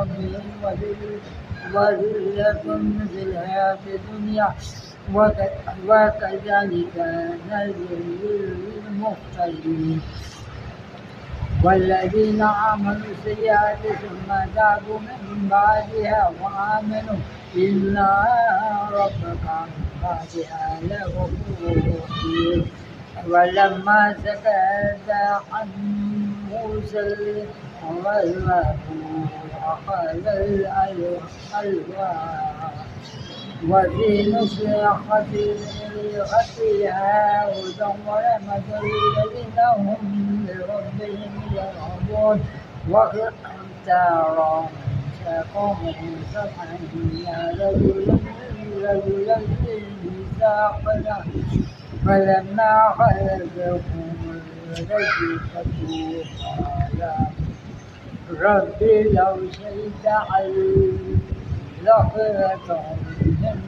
ربهم وذلة في الحياة الدنيا وكذلك نجزي المفترين. والذين عملوا السيئات ثم تابوا من بعدها وآمنوا إن ربك من بعدها لغفور رحيم. ولما سكت عن موسى الغضب أخذ الألواح وفي نسختها هدى ورحمة للذين هم لربهم يرهبون. واختار قومه 70 رجلا لميثاقنا فلما خلفهم الرجفة قال ربي لو شئت لخيرتهم من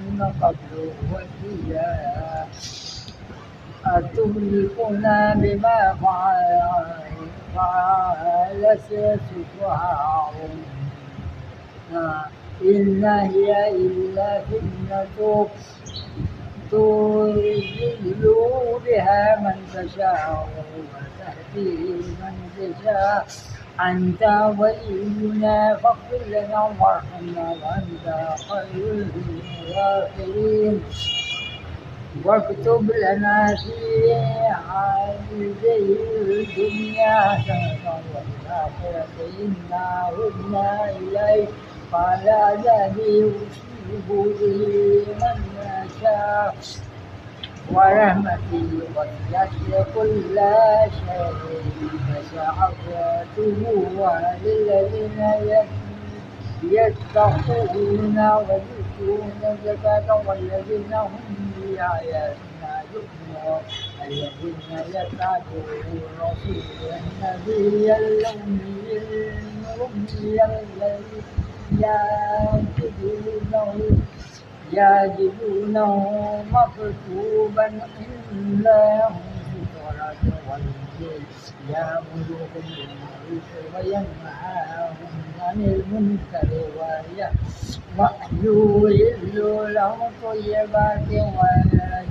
قبل وإياه أتهلكنا بما فعل السفهاء إن هي إلا فتنة تضل بها من تشاء وتهدي من تشاء أنت ولينا فاغفر لنا وارحمنا وأنت خير الغافرين. واكتب لنا في هذه الدنيا حسنة وفي الآخرة إنا هدنا إليك قال الذي أصيب به من يشاء ورحمتي وسعت كل شيء فسأكتبه للذين يتقون ويؤتون الزكاة والذين هم بآياتنا يؤمنون الذين يتبعون الرسول النبي الأمي الذي يجدونه مكتوبا عندهم في التوراة والإنجيل يأمرهم بالمعروف وينهاهم عن المنكر ويحل لهم الطيبات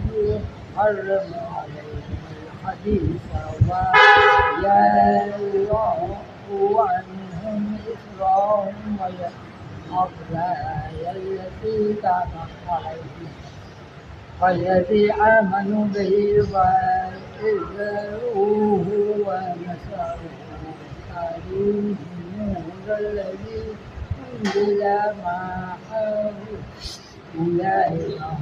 ويحرم عليهم الخبيث ويضع عنهم إثرهم الأغلال التي كانت عليهم والذي آمنوا به وإزروه ونصروه قالوا هذا الذي أنزل معه أولئك هم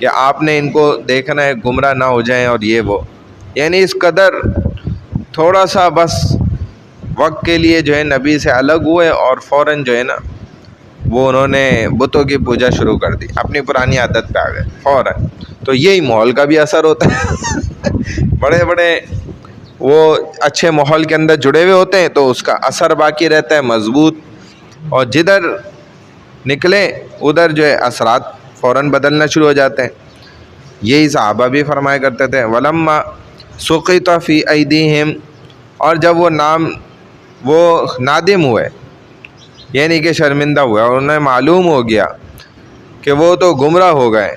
کہ آپ نے ان کو دیکھنا ہے گمراہ نہ ہو جائیں اور یہ وہ، یعنی اس قدر تھوڑا سا بس وقت کے لیے جو ہے نبی سے الگ ہوئے اور فوراً جو ہے نا وہ انہوں نے بتوں کی پوجا شروع کر دی، اپنی پرانی عادت پہ آ گئے فوراً۔ تو یہی ماحول کا بھی اثر ہوتا ہے بڑے بڑے وہ اچھے ماحول کے اندر جڑے ہوئے ہوتے ہیں تو اس کا اثر باقی رہتا ہے مضبوط، اور جدھر نکلے ادھر جو ہے اثرات فوراً بدلنا شروع ہو جاتے ہیں۔ یہی صحابہ بھی فرمایا کرتے تھے وَلَمَّا سُقِطَ فِي أَيْدِيهِمْ، اور جب وہ نادم ہوئے یعنی کہ شرمندہ ہوئے اور انہیں معلوم ہو گیا کہ وہ تو گمراہ ہو گئے،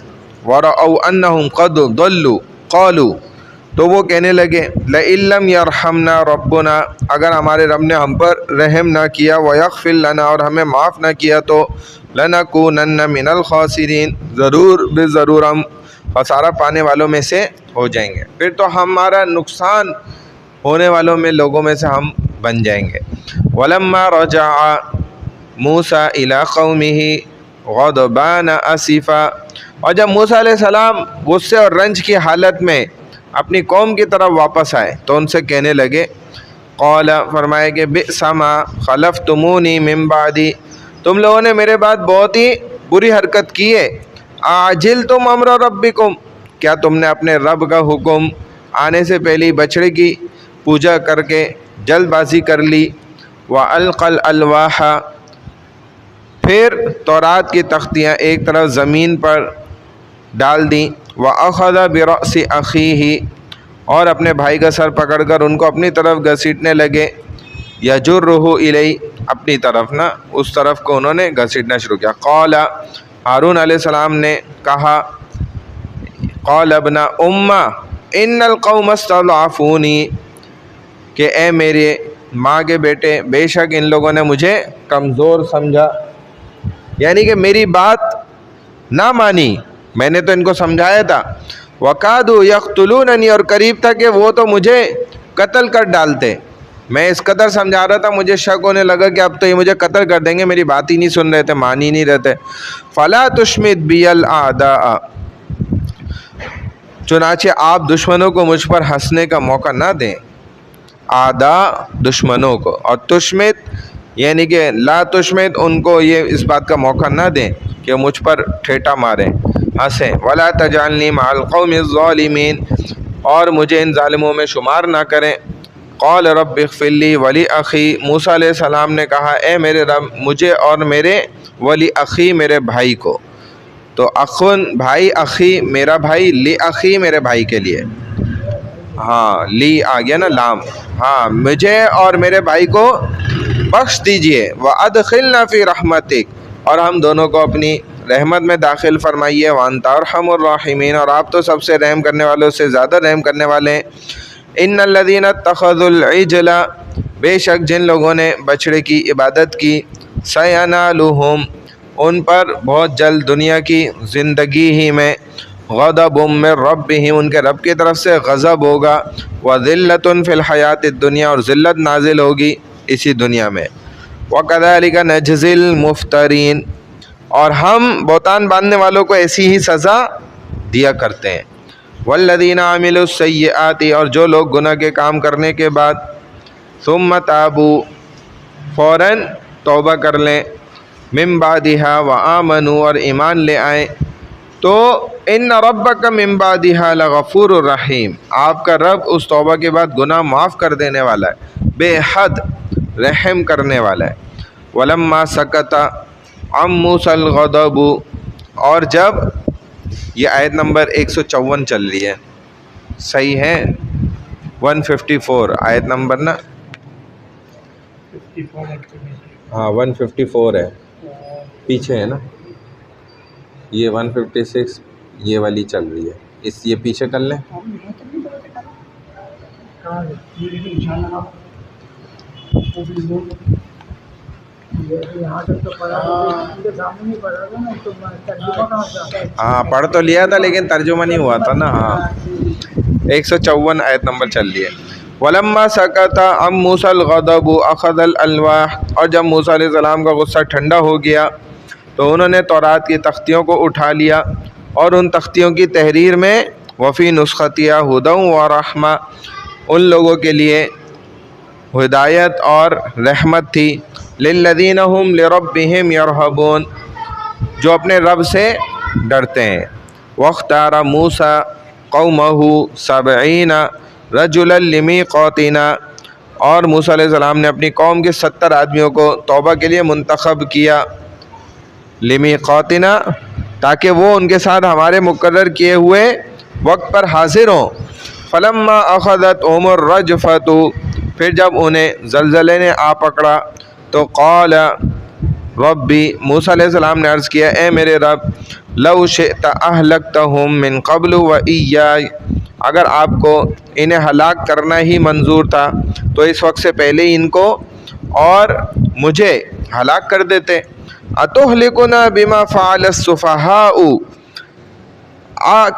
وَرَأَوْا أَنَّهُمْ قَدْ ضَلُّوا قَالُوا، تو وہ کہنے لگے لَإِن لَّمْ يَرْحَمْنَا رَبُّنَا، اگر ہمارے رب نے ہم پر رحم نہ کیا، وَيَغْفِرْ لَنَا، اور ہمیں معاف نہ کیا، تو لَنَكُونَنَّ مِنَ الْخَاسِرِينَ، ضرور ہم خسارہ پانے والوں میں سے ہو جائیں گے، پھر تو ہمارا نقصان ہونے والوں میں لوگوں میں سے ہم بن جائیں گے۔ وَلَمَّا رَجَعَ مُوسَىٰ إِلَىٰ قَوْمِهِ غَضْبَانَ أَسِفًا، اور جب موسیٰ علیہ السلام غصے اور رنج کی حالت میں اپنی قوم کی طرف واپس آئے تو ان سے کہنے لگے، قال، فرمائے کہ بئس ما خلفتمونی من بعدی، تم لوگوں نے میرے بعد بہت ہی بری حرکت کی ہے، عاجلتم امر ربکم، کیا تم نے اپنے رب کا حکم آنے سے پہلے بچڑے کی پوجا کر کے جلد بازی کر لی، وَأَلْقَى الْأَلْوَاحَ، پھر تورات کی تختیاں ایک طرف زمین پر ڈال دیں، وَأَخَذَ بِرَأْسِ أَخِيهِ، اور اپنے بھائی کا سر پکڑ کر ان کو اپنی طرف گھسیٹنے لگے، يَجُرُّهُ إِلَيْهِ، اپنی طرف نا اس طرف کو انہوں نے گھسیٹنا شروع کیا۔ قال، ہارون علیہ السلام نے کہا، قال ابن امّا ان القوم استضعفونی، کہ اے میرے ماں کے بیٹے، بے شک ان لوگوں نے مجھے کمزور سمجھا، یعنی کہ میری بات نہ مانی، میں نے تو ان کو سمجھایا تھا، وَقَادُوا يَقْتُلُونَنِي، اور قریب تھا کہ وہ تو مجھے قتل کر ڈالتے، میں اس قدر سمجھا رہا تھا، مجھے شک ہونے لگا کہ اب تو یہ مجھے قتل کر دیں گے، میری بات ہی نہیں سن رہے تھے، مان ہی نہیں رہتے۔ فَلَا تُشْمِتْ بِيَ الْأَعْدَاءَ، چنانچہ آپ دشمنوں کو مجھ پر ہنسنے کا موقع نہ دیں، اعداء دشمنوں کو، اور تشمت یعنی کہ لا تشمت، ان کو یہ اس بات کا موقع نہ دیں کہ مجھ پر ٹھیٹا ماریں، ہنسیں، وَلَا تَجْعَلْنِي مَعَ الْقَوْمِ الظَّالِمِينَ، اور مجھے ان ظالموں میں شمار نہ کریں۔ قال رب اغفر لی ولی اخی، موسیٰ علیہ السلام نے کہا، اے میرے رب مجھے اور میرے ولی اخی میرے بھائی کو، تو اخن بھائی، اخی میرا بھائی، لی اخی میرے بھائی کے لیے، ہاں لی آ گیا نا لام، ہاں مجھے اور میرے بھائی کو بخش دیجئے، وَأَدْخِلْنَا فِي رَحْمَتِكَ، اور ہم دونوں کو اپنی رحمت میں داخل فرمائیے، وَأَنْتَ أَرْحَمُ الرَّاحِمِينَ، اور آپ تو سب سے رحم کرنے والوں سے زیادہ رحم کرنے والے ہیں۔ إِنَّ الَّذِينَ اتَّخَذُوا الْعِجْلَ، بے شک جن لوگوں نے بچڑے کی عبادت کی، سَيَنَالُهُمْ، ان پر بہت جلد دنیا کی زندگی ہی میں، غضب من ربہم، ان کے رب کی طرف سے غضب ہوگا، وذلۃ فی الحیات الدنیا، اور ذلت نازل ہوگی اسی دنیا میں، وکذالک نجزی المفترین، اور ہم بہتان باندھنے والوں کو ایسی ہی سزا دیا کرتے ہیں۔ والذین عملوا السیئات، اور جو لوگ گناہ کے کام کرنے کے بعد، ثم تابوا، فوراً توبہ کر لیں، من بعدہا وآمنوا، اور ایمان لے آئیں، تو ان ربک من بعدہا لغفور الرحیم، آپ کا رب اس توبہ کے بعد گناہ معاف کر دینے والا ہے، بے حد رحم کرنے والا ہے۔ ولما سکت عن موسیٰ الغضب، اور جب یہ آیت نمبر 154 چل رہی ہے، صحیح ہے 154 آیت نمبر نا، ہاں 154 ہے، پیچھے ہے نا، یہ 156 یہ والی چل رہی ہے، یہ پیچھے کر لیں۔ ہاں پڑھ تو لیا تھا لیکن ترجمہ نہیں ہوا تھا نا، ہاں 154 آیت نمبر چل رہی ہے۔ وَلَمَّا سَكَتَ عَن مُوسَى الْغَضَبُ أَخَذَ الْأَلْوَاحَ، اور جب موسیٰ علیہ السلام کا غصہ ٹھنڈا ہو گیا تو انہوں نے تورات کی تختیوں کو اٹھا لیا، اور ان تختیوں کی تحریر میں وفی نسختیہ ہدی و رحمہ ان لوگوں کے لیے ہدایت اور رحمت تھی، للذین هم لربہم یرہبون جو اپنے رب سے ڈرتے ہیں۔ واختار موسیٰ قومہ 70 رجلا لمیقاتنا اور موسیٰ علیہ السلام نے اپنی قوم کے 70 آدمیوں کو توبہ کے لیے منتخب کیا، لمیقاتنا تاکہ وہ ان کے ساتھ ہمارے مقرر کیے ہوئے وقت پر حاضر ہوں۔ فلما اخذتهم الرجفۃ پھر جب انہیں زلزلے نے آ پکڑا تو قال ربی موسیٰ علیہ السلام نے عرض کیا اے میرے رب لو شئت اہلکتہم من قبل و ایای اگر آپ کو انہیں ہلاک کرنا ہی منظور تھا تو اس وقت سے پہلے ہی ان کو اور مجھے ہلاک کر دیتے۔ اتہلکنا بما فعل السفہاء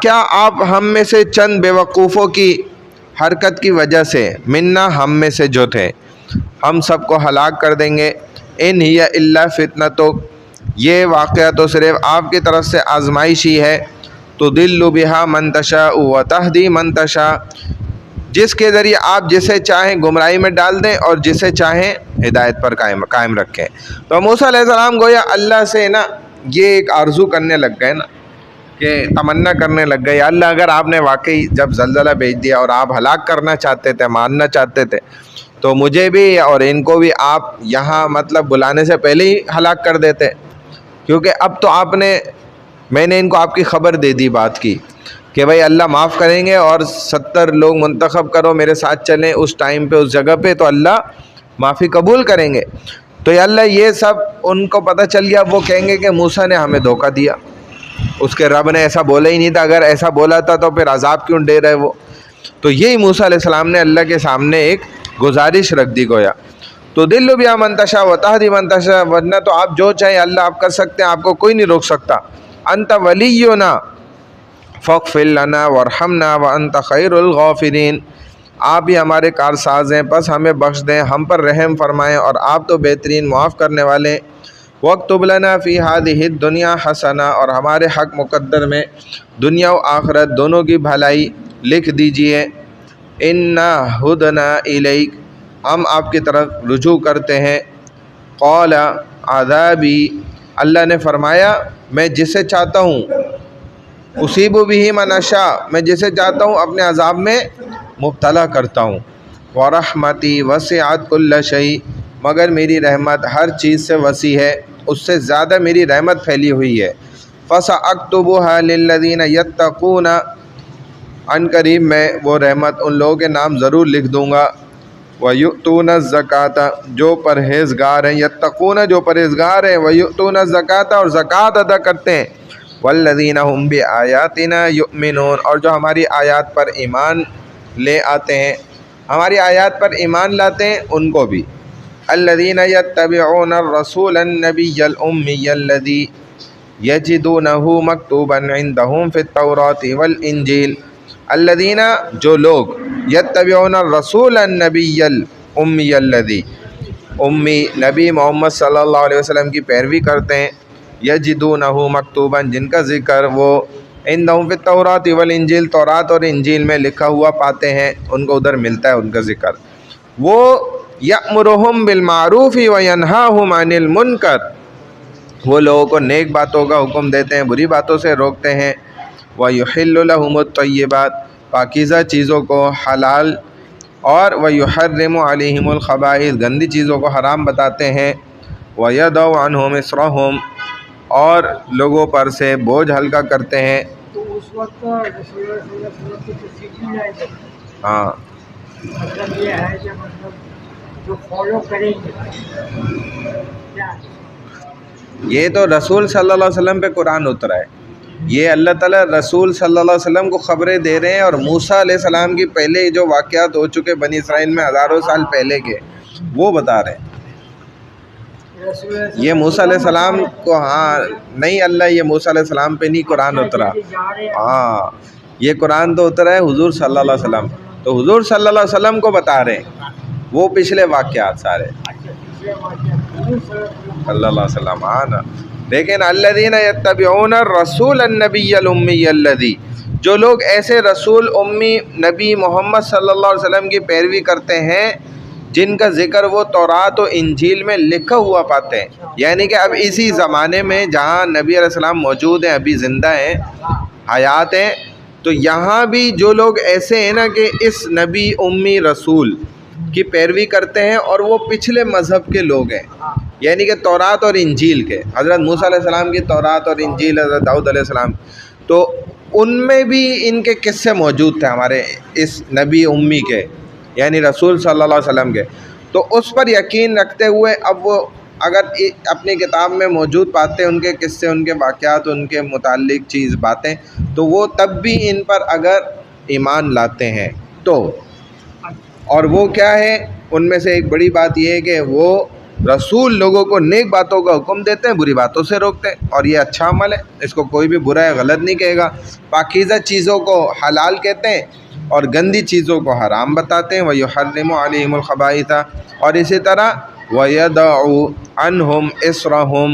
کیا آپ ہم میں سے چند بیوقوفوں کی حرکت کی وجہ سے منا ہم میں سے جو تھے ہم سب کو ہلاک کر دیں گے۔ ان ہی الا فتنتک یہ واقعہ تو صرف آپ کی طرف سے آزمائش ہی ہے، تضل بہا من تشاء و تہدی من تشاء جس کے ذریعے آپ جسے چاہیں گمراہی میں ڈال دیں اور جسے چاہیں ہدایت پر قائم رکھیں۔ تو موسیٰ علیہ السلام گویا اللہ سے نا یہ ایک آرزو کرنے لگ گئے نا کہ تمنا کرنے لگ گئے یا اللہ اگر آپ نے واقعی جب زلزلہ بھیج دیا اور آپ ہلاک کرنا چاہتے تھے مارنا چاہتے تھے تو مجھے بھی اور ان کو بھی آپ یہاں مطلب بلانے سے پہلے ہی ہلاک کر دیتے، کیونکہ اب تو میں نے ان کو آپ کی خبر دے دی بات کی کہ بھائی اللہ معاف کریں گے اور 70 لوگ منتخب کرو میرے ساتھ چلیں اس ٹائم پہ اس جگہ پہ تو اللہ معافی قبول کریں گے۔ تو یا اللہ یہ سب ان کو پتہ چل گیا، وہ کہیں گے کہ موسیٰ نے ہمیں دھوکہ دیا، اس کے رب نے ایسا بولا ہی نہیں تھا، اگر ایسا بولا تھا تو پھر عذاب کیوں دے رہے وہ۔ تو یہی موسیٰ علیہ السلام نے اللہ کے سامنے ایک گزارش رکھ دی گویا تو دل بیا من تشاء و تہدی من تشاء ورنہ تو آپ جو چاہیں اللہ آپ کر سکتے ہیں، آپ کو کوئی نہیں روک سکتا۔ انت ولینا فاغفر لنا وارحمنا وانت خیر الغافرین آپ ہی ہمارے کارساز ہیں بس ہمیں بخش دیں، ہم پر رحم فرمائیں اور آپ تو بہترین معاف کرنے والے ہیں۔ واکتب لنا فی ہذہ الدنیا حسنہ اور ہمارے حق مقدر میں دنیا و آخرت دونوں کی بھلائی لکھ دیجئے۔ انا ہدنا الیک ہم آپ کی طرف رجوع کرتے ہیں۔ قال عذابی اللہ نے فرمایا میں جسے چاہتا ہوں اصیب بہ من اشاء میں جسے چاہتا ہوں اپنے عذاب میں مبتلا کرتا ہوں۔ ورحمتی وسعت کل شیء مگر میری رحمت ہر چیز سے وسیع ہے، اس سے زیادہ میری رحمت پھیلی ہوئی ہے۔ فساکتبھا للذین یتقون ان قریب میں وہ رحمت ان لوگوں کے نام ضرور لکھ دوں گا۔ وَيُؤْتُونَ الزَّكَاةَ جو پرہیزگار ہیں، یتقون جو پرہیزگار ہیں، وَيُؤْتُونَ الزَّكَاةَ اور زکوٰۃ ادا کرتے ہیں، وَالَّذِينَ هُمْ بِآيَاتِنَا يُؤْمِنُونَ اور جو ہماری آیات پر ایمان لے آتے ہیں، ہماری آیات پر ایمان لاتے ہیں ان کو بھی۔ الَّذِينَ يَتَّبِعُونَ الرَّسُولَ النَّبِيَّ الْأُمِّيَّ الَّذِي يَجِدُونَهُ مَكْتُوبًا عِندَهُمْ فِي التَّوْرَاةِ وَالْإِنجِيلِ الذین جو لوگ یتبعون الرسول النبی الامی الذی امی نبی محمد صلی اللہ علیہ وسلم کی پیروی کرتے ہیں، یجدونہ مکتوبا جن کا ذکر وہ عندہم فی التوراۃ والانجیل تورات اور انجیل میں لکھا ہوا پاتے ہیں، ان کو ادھر ملتا ہے ان کا ذکر۔ وہ یأمرہم بالمعروف وینہاہم عن المنکر وہ لوگوں کو نیک باتوں کا حکم دیتے ہیں، بری باتوں سے روکتے ہیں۔ وَيُحِلُّ لَهُمُ الطَّيِّبَاتِ پاکیزہ چیزوں کو حلال اور وَيُحَرِّمُ عَلَيْهِمُ الْخَبَائِث گندی چیزوں کو حرام بتاتے ہیں۔ وَيَضَعُ عَنْهُمْ إِصْرَهُمْ اور لوگوں پر سے بوجھ ہلکا کرتے ہیں۔ تو اس وقت رسول اللہ صلی اللہ علیہ وسلم کی تصدیق نہیں آئے گی، ہاں مطلب یہ ہے کہ مطلب جو فالو کریں گے کیا یہ تو رسول صلی اللہ علیہ وسلم پہ قرآن اترا ہے، یہ اللہ تعالیٰ رسول صلی اللہ علیہ وسلم کو خبریں دے رہے ہیں اور موسیٰ علیہ السلام کی پہلے جو واقعات ہو چکے بنی اسرائیل میں ہزاروں سال پہلے کے وہ بتا رہے ہیں۔ یہ موسیٰ علیہ السلام کو ہاں نہیں اللہ یہ موسیٰ علیہ السلام پہ نہیں قرآن اترا، ہاں یہ قرآن تو اترا ہے حضور صلی اللہ علیہ وسلم، تو حضور صلی اللہ علیہ وسلم کو بتا رہے ہیں وہ پچھلے واقعات سارے صلی اللہ علیہ وسلم۔ ہاں نا لیکن الذین یتبعون الرسول النبی الامی الذی، جو لوگ ایسے رسول امی نبی محمد صلی اللہ علیہ وسلم کی پیروی کرتے ہیں جن کا ذکر وہ تورات و انجیل میں لکھا ہوا پاتے ہیں، یعنی کہ اب اسی زمانے میں جہاں نبی علیہ السلام موجود ہیں، ابھی زندہ ہیں، حیات ہیں، تو یہاں بھی جو لوگ ایسے ہیں نا کہ اس نبی امی رسول کی پیروی کرتے ہیں اور وہ پچھلے مذہب کے لوگ ہیں، یعنی کہ تورات اور انجیل کے، حضرت موسیٰ علیہ السلام کی تورات اور انجیل، حضرت داؤد علیہ السلام، تو ان میں بھی ان کے قصے موجود تھے ہمارے اس نبی امی کے، یعنی رسول صلی اللہ علیہ وسلم کے، تو اس پر یقین رکھتے ہوئے اب وہ اگر اپنی کتاب میں موجود پاتے ہیں ان کے قصے، ان کے واقعات، ان کے متعلق چیز باتیں، تو وہ تب بھی ان پر اگر ایمان لاتے ہیں تو، اور وہ کیا ہے، ان میں سے ایک بڑی بات یہ ہے کہ وہ رسول لوگوں کو نیک باتوں کا حکم دیتے ہیں، بری باتوں سے روکتے ہیں، اور یہ اچھا عمل ہے، اس کو کوئی بھی برا ہے غلط نہیں کہے گا۔ پاکیزہ چیزوں کو حلال کہتے ہیں اور گندی چیزوں کو حرام بتاتے ہیں۔ وَيُحَرِّمُ عَلَيْهِمُ الْخَبَائِثَ، اور اسی طرح وَيَدَعُ عَنْهُمْ إِصْرَهُمْ،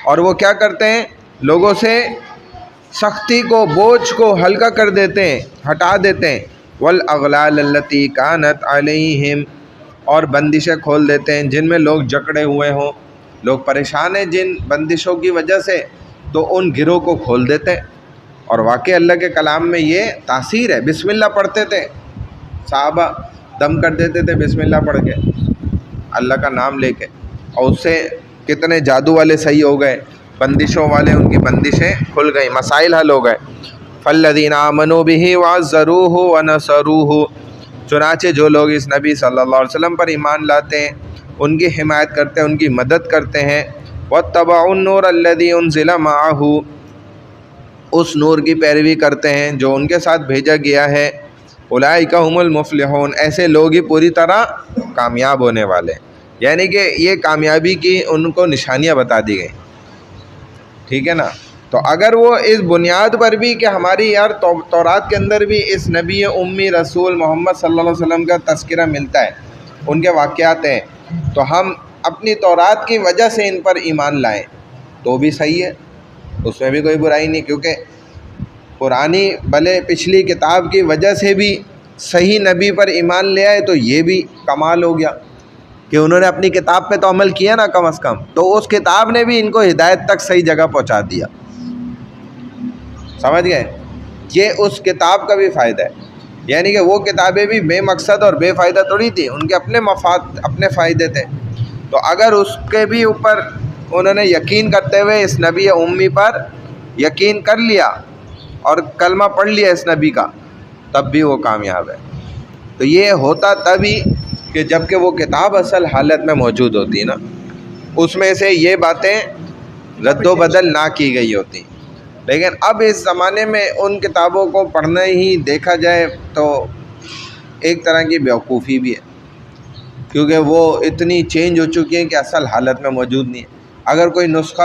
اور وہ کیا کرتے ہیں، لوگوں سے سختی کو، بوجھ کو ہلکا کر دیتے ہیں، ہٹا دیتے ہیں۔ وَالْأَغْلَالَ الَّتِي كَانَتْ عَلَيْهِمْ، اور بندشیں کھول دیتے ہیں جن میں لوگ جکڑے ہوئے ہوں، لوگ پریشان ہیں جن بندشوں کی وجہ سے، تو ان گروہ کو کھول دیتے ہیں۔ اور واقعی اللہ کے کلام میں یہ تاثیر ہے۔ بسم اللہ پڑھتے تھے صحابہ، دم کر دیتے تھے بسم اللہ پڑھ کے، اللہ کا نام لے کے، اور اس سے کتنے جادو والے صحیح ہو گئے، بندشوں والے ان کی بندشیں کھل گئیں، مسائل حل ہو گئے۔ فالذین آمنوا بہ وعزروہ ونصروہ، چنانچہ جو لوگ اس نبی صلی اللہ علیہ وسلم پر ایمان لاتے ہیں، ان کی حمایت کرتے ہیں، ان کی مدد کرتے ہیں۔ واتبعوا النور الذی انزل معہ، اس نور کی پیروی کرتے ہیں جو ان کے ساتھ بھیجا گیا ہے۔ اولئک هم المفلحون، ایسے لوگ ہی پوری طرح کامیاب ہونے والے، یعنی کہ یہ کامیابی کی ان کو نشانیاں بتا دی گئیں، ٹھیک ہے نا۔ تو اگر وہ اس بنیاد پر بھی کہ ہماری یار تورات کے اندر بھی اس نبی امی رسول محمد صلی اللہ علیہ وسلم کا تذکرہ ملتا ہے، ان کے واقعات ہیں، تو ہم اپنی تورات کی وجہ سے ان پر ایمان لائیں تو بھی صحیح ہے، اس میں بھی کوئی برائی نہیں، کیونکہ پرانی بھلے پچھلی کتاب کی وجہ سے بھی صحیح نبی پر ایمان لے آئے تو یہ بھی کمال ہو گیا کہ انہوں نے اپنی کتاب پہ تو عمل کیا نا کم از کم، تو اس کتاب نے بھی ان کو ہدایت تک صحیح جگہ پہنچا دیا، سمجھ گئے؟ یہ اس کتاب کا بھی فائدہ ہے، یعنی کہ وہ کتابیں بھی بے مقصد اور بے فائدہ تھوڑی تھی، ان کے اپنے مفاد، اپنے فائدے تھے، تو اگر اس کے بھی اوپر انہوں نے یقین کرتے ہوئے اس نبی امی پر یقین کر لیا اور کلمہ پڑھ لیا اس نبی کا، تب بھی وہ کامیاب ہے۔ تو یہ ہوتا تبھی کہ جب کہ وہ کتاب اصل حالت میں موجود ہوتی نا، اس میں سے یہ باتیں رد و بدل نہ کی گئی ہوتی، لیکن اب اس زمانے میں ان کتابوں کو پڑھنا ہی دیکھا جائے تو ایک طرح کی بیوقوفی بھی ہے، کیونکہ وہ اتنی چینج ہو چکی ہیں کہ اصل حالت میں موجود نہیں ہے۔ اگر کوئی نسخہ